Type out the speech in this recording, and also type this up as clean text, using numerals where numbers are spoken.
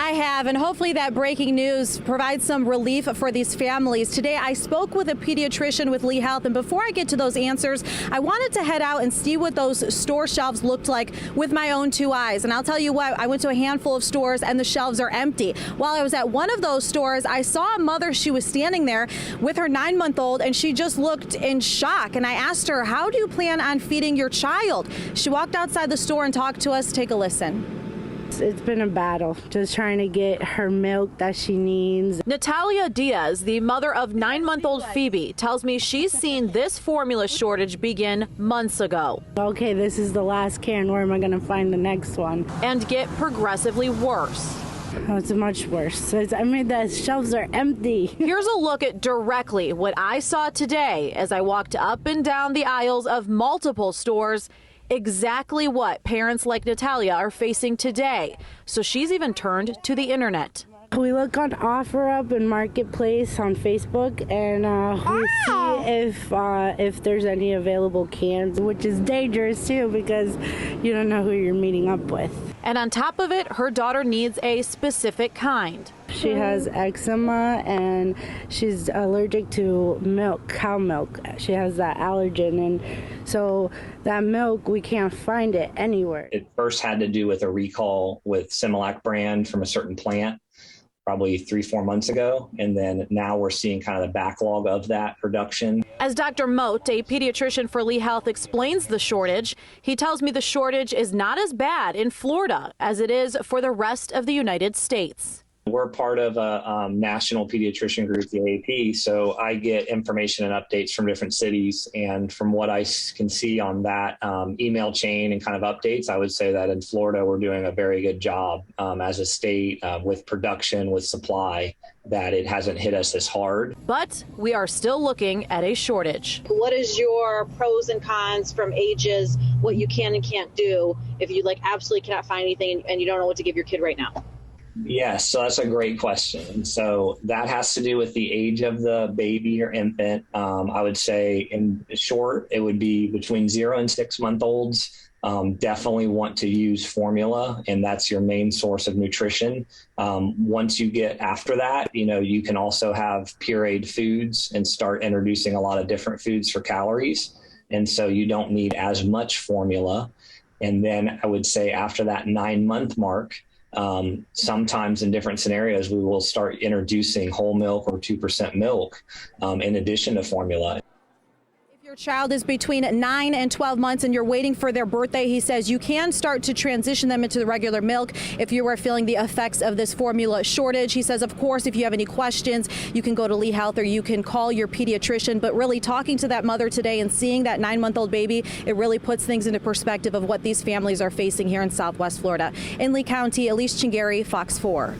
I have, and hopefully that breaking news provides some relief for these families. Today, I spoke with a pediatrician with Lee Health, and before I get to those answers, I wanted to head out and see what those store shelves looked like with my own two eyes. And I'll tell you what, I went to a handful of stores, and the shelves are empty. While I was at one of those stores, I saw a mother. She was standing there with her 9-month-old, and she just looked in shock. And I asked her, how do you plan on feeding your child? She walked outside the store and talked to us. Take a listen. It's been a battle, just trying to get her milk that she needs. Natalia Diaz, the mother of 9-month-old Phoebe, tells me she's seen this formula shortage begin months ago. Okay, this is the last can. Where am I going to find the next one? And get progressively worse. Oh, it's much worse. The shelves are empty. Here's a look at directly what I saw today as I walked up and down the aisles of multiple stores. Exactly what parents like Natalia are facing today. So she's even turned to the internet. We look on OfferUp and Marketplace on Facebook, and we see if there's any available cans, which is dangerous too because you don't know who you're meeting up with. And on top of it, her daughter needs a specific kind. She has eczema and she's allergic to milk, cow milk. She has that allergen, and so that milk, we can't find it anywhere. It first had to do with a recall with Similac brand from a certain plant, probably 3-4 months ago. And then now we're seeing kind of the backlog of that production. As Dr. Moat, a pediatrician for Lee Health, explains the shortage, he tells me the shortage is not as bad in Florida as it is for the rest of the United States. We're part of a national pediatrician group, the AAP, so I get information and updates from different cities. And from what I can see on that email chain and kind of updates, I would say that in Florida, we're doing a very good job as a state with production, with supply, that it hasn't hit us as hard. But we are still looking at a shortage. What is your pros and cons from ages, what you can and can't do if you absolutely cannot find anything and you don't know what to give your kid right now? Yes, so that's a great question. So that has to do with the age of the baby or infant. I would say in short, it would be between 0 and 6-month-olds. Definitely want to use formula, and that's your main source of nutrition. Once you get after that, you can also have pureed foods and start introducing a lot of different foods for calories. And so you don't need as much formula. And then I would say after that 9-month mark, sometimes in different scenarios, we will start introducing whole milk or 2% milk in addition to formula. If your child is between 9 and 12 months and you're waiting for their birthday, he says you can start to transition them into the regular milk if you are feeling the effects of this formula shortage. He says, of course, if you have any questions, you can go to Lee Health or you can call your pediatrician. But really talking to that mother today and seeing that 9-month-old baby, it really puts things into perspective of what these families are facing here in Southwest Florida. In Lee County, Elise Chingari, Fox 4.